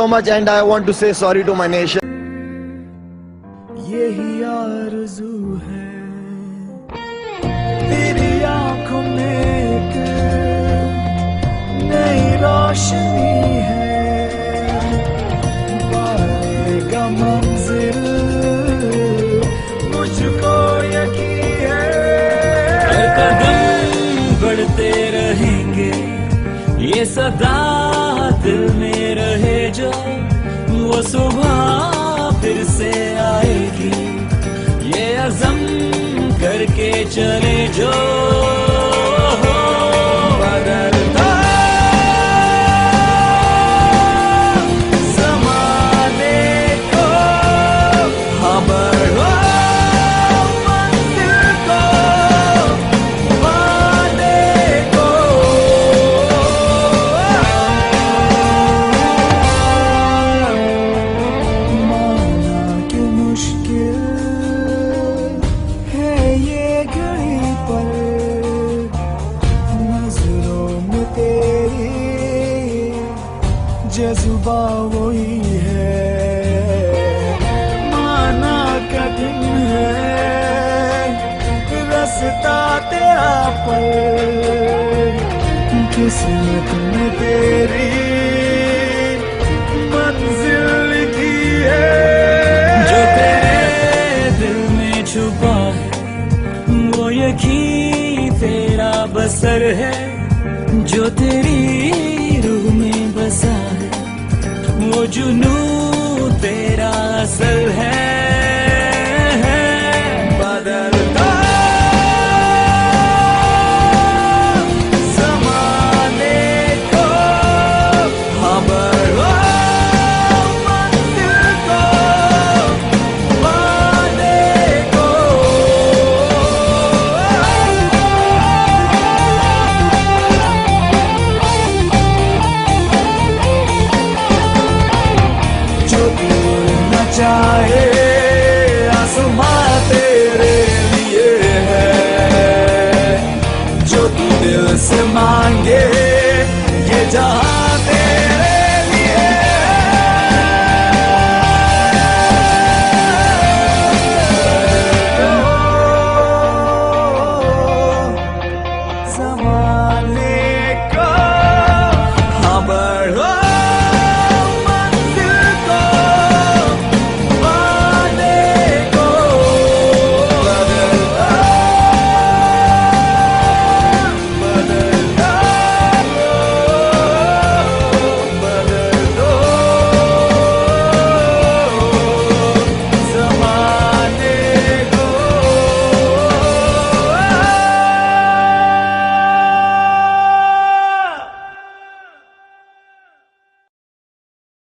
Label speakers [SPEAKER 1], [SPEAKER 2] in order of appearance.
[SPEAKER 1] so much and I want to say sorry to my nation.
[SPEAKER 2] यही आरज़ू है तेरी आंखों में एक नई रोशनी है, पाएगा मंजिल मुझको यकीन है।
[SPEAKER 3] हर कदम बढ़ते रहेंगे ये सदा दिल में रहे जो, वो सुबह फिर से आएगी ये अज़म करके चले जो। बदलता ज़माने को, हाँ बढ़ो मंजिल को, वादे को।
[SPEAKER 2] माना कि मुश्किल है ये घड़ी पर, नजरों में तेरी जज्बा वही है। माना कठिन है रास्ता तेरा पर, किस्मत में तेरी मंजिल लिखी है।
[SPEAKER 3] जो तेरे दिल में छुपा है वो यकीन तेरा बसर है, जो तेरी रूह में बसा है वो जुनून तेरा असल है।